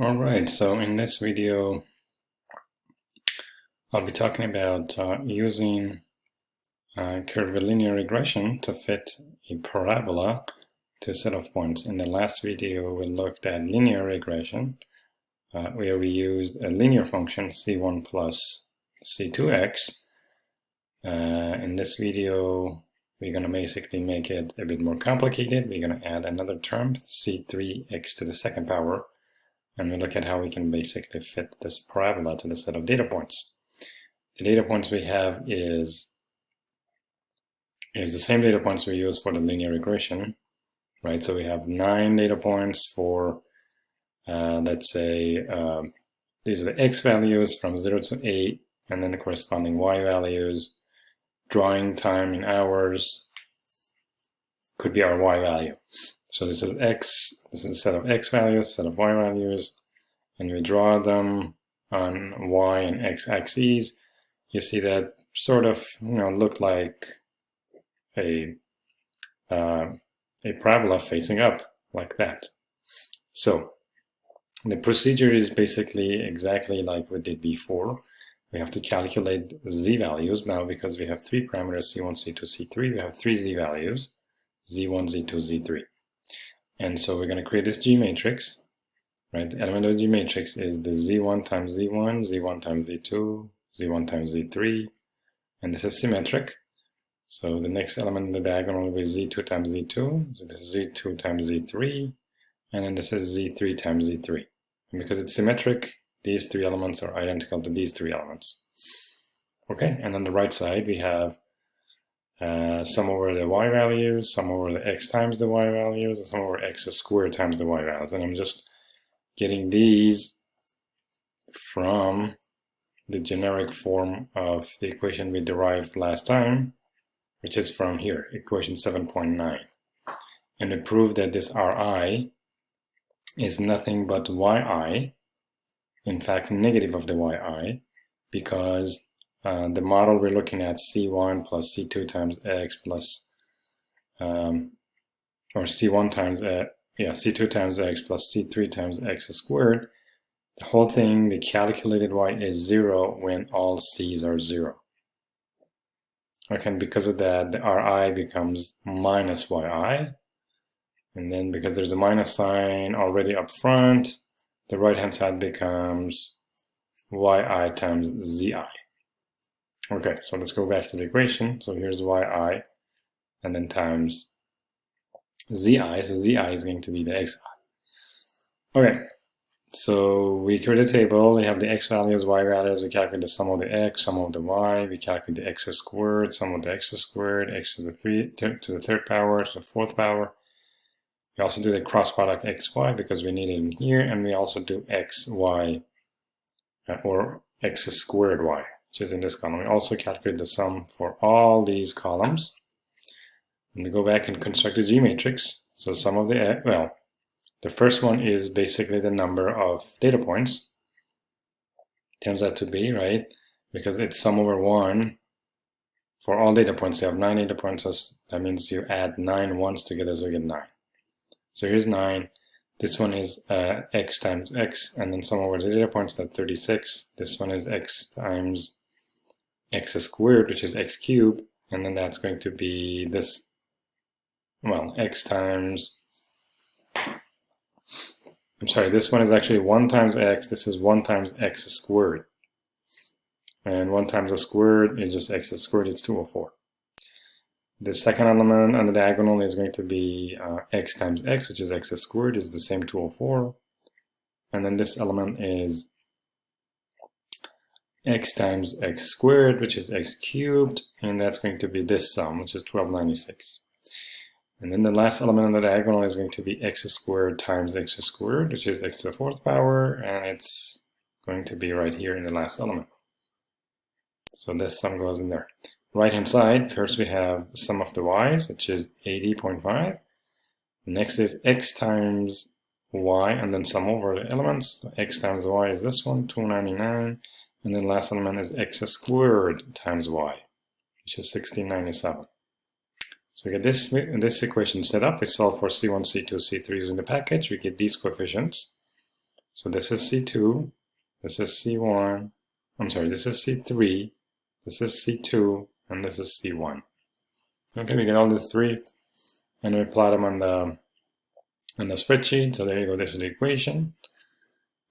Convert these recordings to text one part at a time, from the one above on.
Alright, so in this video I'll be talking about using curvilinear regression to fit a parabola to a set of points. In the last video we looked at linear regression where we used a linear function c1 plus c2x. In this video we're going to basically make it a bit more complicated. We're going to add another term, c3x to the second power. And we look at how we can basically fit this parabola to the set of data points. The data points we have is the same data points we use for the linear regression, right? So we have 9 data points for, let's say, these are the x values from 0 to 8, and then the corresponding y values. Drawing time in hours could be our y value. So this is x, this is a set of x values, set of y values, and we draw them on y and x axes. You see that sort of, look like a parabola facing up, like that. So the procedure is basically exactly like we did before. We have to calculate z values now because we have 3 parameters, c1, c2, c3. We have 3 z values, z1, z2, z3. And so we're going to create this G matrix, right? The element of the G matrix is the z1 times z1, z1 times z2, z1 times z3, and this is symmetric. So the next element in the diagonal will be z2 times z2, so this is z2 times z3, and then this is z3 times z3. And because it's symmetric, these 3 elements are identical to these 3 elements. Okay, and on the right side we have sum over the y values, sum over the x times the y values, and sum over x squared times the y values. And I'm just getting these from the generic form of the equation we derived last time, which is from here, equation 7.9. And we prove that this Ri is nothing but yi, in fact negative of the yi, because the model we're looking at, c1 plus c2 times x plus, or c1 times, c2 times x plus c3 times x squared, the whole thing, the calculated y is 0 when all c's are 0. Okay, and because of that, the Ri becomes minus yi, and then because there's a minus sign already up front, the right-hand side becomes yi times zi. Okay, so let's go back to the equation. So here's yi, and then times zi. So zi is going to be the xi. Okay, so we create a table. We have the x values, y values. We calculate the sum of the x, sum of the y. We calculate the x squared, sum of the x squared, x to the third power, to the fourth power. We also do the cross product x, y because we need it in here, and we also do x, y, or x squared y, which is in this column. We also calculate the sum for all these columns. And we go back and construct a G matrix. So sum of the first one is basically the number of data points. Turns out to be, right? Because it's sum over 1 for all data points. You have 9 data points, so that means you add 9 ones together, so you get 9. So here's 9. This one is x times x, and then sum over the data points, that's 36. This one is x times x squared, which is x cubed, and then that's going to be this, x times, this one is actually 1 times x, this is 1 times x squared. And 1 times a squared is just x squared, it's 204. The second element on the diagonal is going to be x times x, which is x squared, is the same 204. And then this element is x times x squared, which is x cubed, and that's going to be this sum, which is 1296. And then the last element on the diagonal is going to be x squared times x squared, which is x to the fourth power, and it's going to be right here in the last element. So this sum goes in there. Right hand side, first we have the sum of the y's, which is 80.5. Next is x times y, and then sum over the elements. So x times y is this one, 299. And then last element is x squared times y, which is 1697. So we get this equation set up. We solve for c1, c2, c3 using the package. We get these coefficients. So this is C2, this is C1, I'm sorry, this is C3, this is C2, and this is C1. Okay, we get all these three, and we plot them on the spreadsheet. So there you go, this is the equation.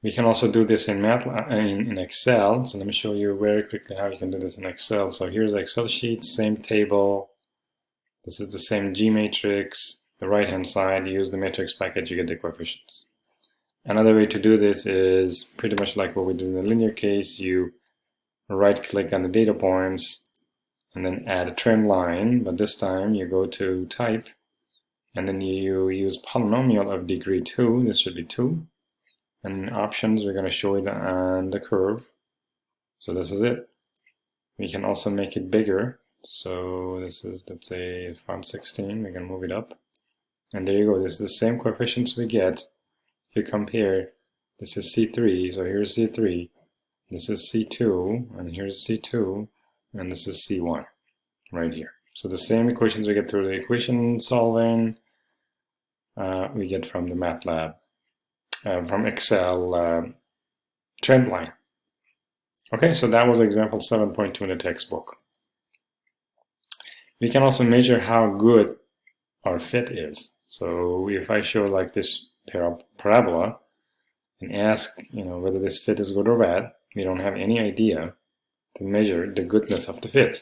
We can also do this in in Excel. So let me show you very quickly how you can do this in Excel. So here's the Excel sheet, same table. This is the same G matrix. The right-hand side, you use the matrix package, you get the coefficients. Another way to do this is pretty much like what we did in the linear case. You right-click on the data points and then add a trend line. But this time you go to Type, and then you use polynomial of degree 2. This should be 2. And in options, we're going to show it on the curve. So this is it. We can also make it bigger. So this is, let's say, font 16. We can move it up. And there you go. This is the same coefficients we get. If you compare, this is C3. So here's C3. This is C2. And here's C2. And this is C1 right here. So the same equations we get through the equation solving, we get from the MATLAB. From Excel trend line. Okay, so that was example 7.2 in the textbook. We can also measure how good our fit is. So if I show like this parabola and ask, whether this fit is good or bad, we don't have any idea to measure the goodness of the fit.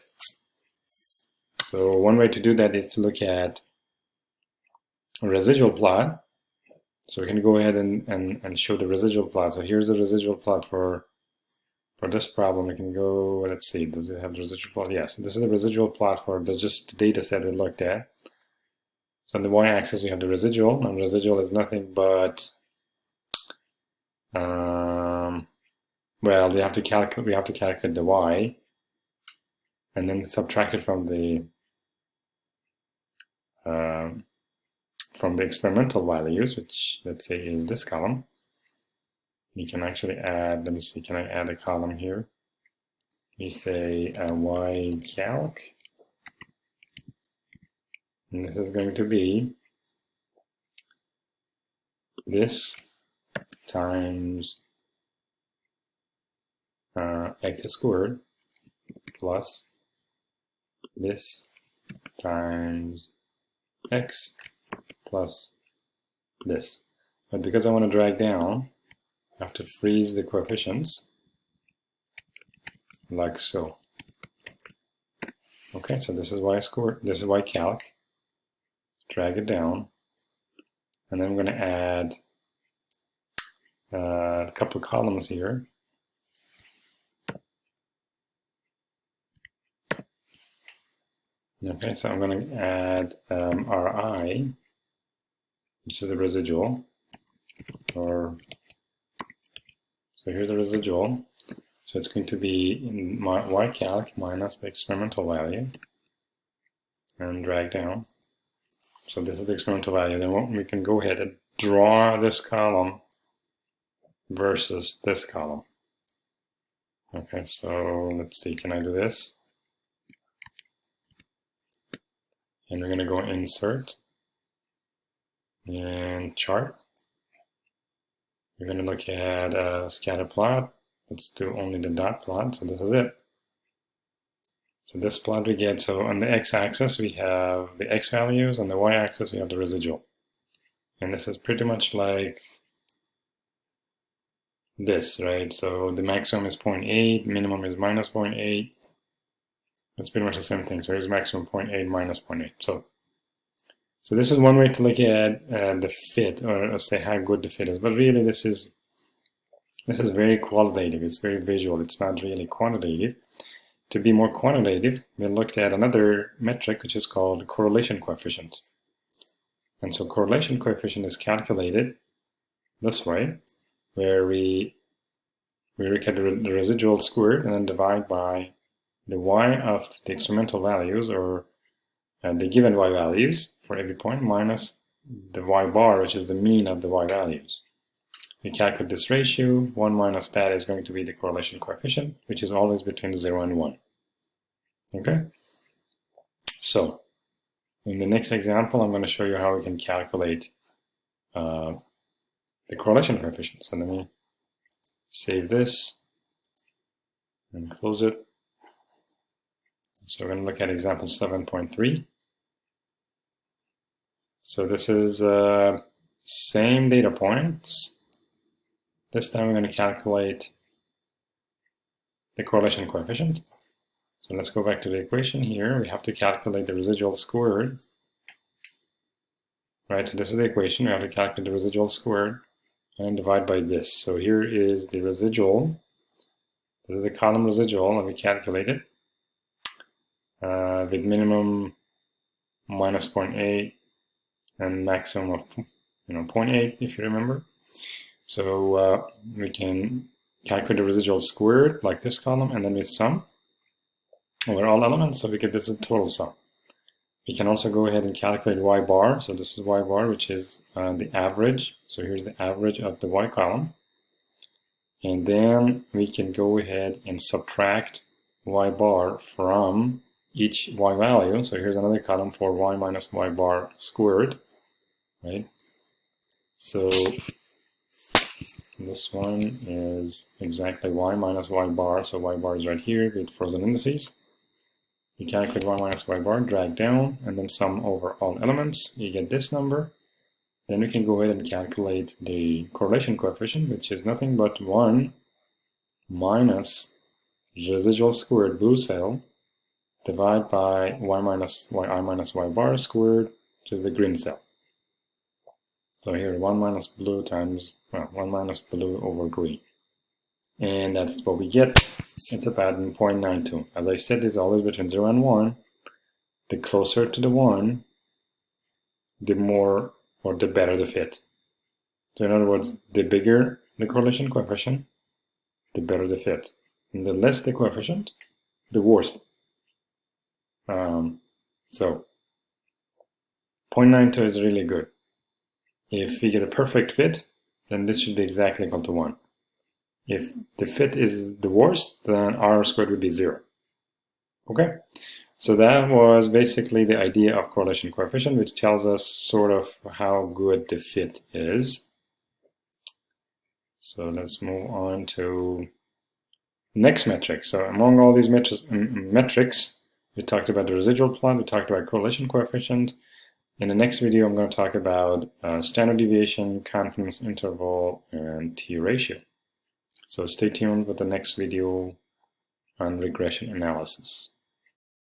So one way to do that is to look at a residual plot. So we can go ahead and show the residual plot. So here's the residual plot for this problem. We can go, let's see, does it have the residual plot? Yes, this is the residual plot for just the data set we looked at. So on the y-axis we have the residual, and residual is nothing but, well, we have to calculate the y, and then subtract it from the experimental values, which let's say is this column. We can actually add, let me see, can I add a column here? We say y calc, and this is going to be this times x squared plus this times x plus this. But because I want to drag down, I have to freeze the coefficients like so. Okay, so this is y squared, this is y calc. Drag it down, and then I'm going to add a couple of columns here. Okay, so I'm going to add Ri, which is the residual, so here's the residual. So it's going to be in my y calc minus the experimental value, and drag down. So this is the experimental value. Then we can go ahead and draw this column versus this column. Okay, so let's see, can I do this? And we're going to go insert and chart. We're going to look at a scatter plot. Let's do only the dot plot. So this is it. So this plot we get, so on the x-axis we have the x values, on the y-axis we have the residual. And this is pretty much like this, right? So the maximum is 0.8, minimum is minus 0.8. It's pretty much the same thing. So here's maximum 0.8 minus 0.8. So this is one way to look at the fit, or say how good the fit is. But really, this is very qualitative. It's very visual. It's not really quantitative. To be more quantitative, we looked at another metric which is called correlation coefficient. And so correlation coefficient is calculated this way, where we look at the residual squared and then divide by the y of the experimental values, or the given y values for every point, minus the y bar, which is the mean of the y values. We calculate this ratio. 1 minus that is going to be the correlation coefficient, which is always between 0 and 1. Okay? So, in the next example, I'm going to show you how we can calculate the correlation coefficient. So let me save this and close it. So we're going to look at example 7.3. So this is same data points. This time we're going to calculate the correlation coefficient. So let's go back to the equation here. We have to calculate the residual squared. Right, so this is the equation. We have to calculate the residual squared and divide by this. So here is the residual. This is the column residual, and we calculate it with minimum minus 0.8 and maximum of 0.8, if you remember. So we can calculate the residual squared like this column, and then we sum over all elements, so we get this as a total sum. We can also go ahead and calculate y bar. So this is y bar, which is the average. So here's the average of the y column. And then we can go ahead and subtract y bar from each y value. So here's another column for y minus y bar squared, right? So this one is exactly y minus y bar. So y bar is right here with frozen indices. You calculate y minus y bar, drag down, and then sum over all elements. You get this number. Then we can go ahead and calculate the correlation coefficient, which is nothing but 1 minus residual squared blue cell divided by y minus y bar squared, which is the green cell. So here 1 minus blue times, 1 minus blue over green. And that's what we get. It's about 0.92. As I said, it's always between 0 and 1. The closer to the 1, the more or the better the fit. So in other words, the bigger the correlation coefficient, the better the fit. And the less the coefficient, the worse. So 0.92 is really good. If we get a perfect fit, then this should be exactly equal to 1. If the fit is the worst, then r squared would be 0. Okay? So that was basically the idea of correlation coefficient, which tells us sort of how good the fit is. So let's move on to next metric. So among all these metrics, we talked about the residual plot, we talked about correlation coefficient. In the next video, I'm going to talk about standard deviation, confidence interval, and t-ratio. So stay tuned for the next video on regression analysis.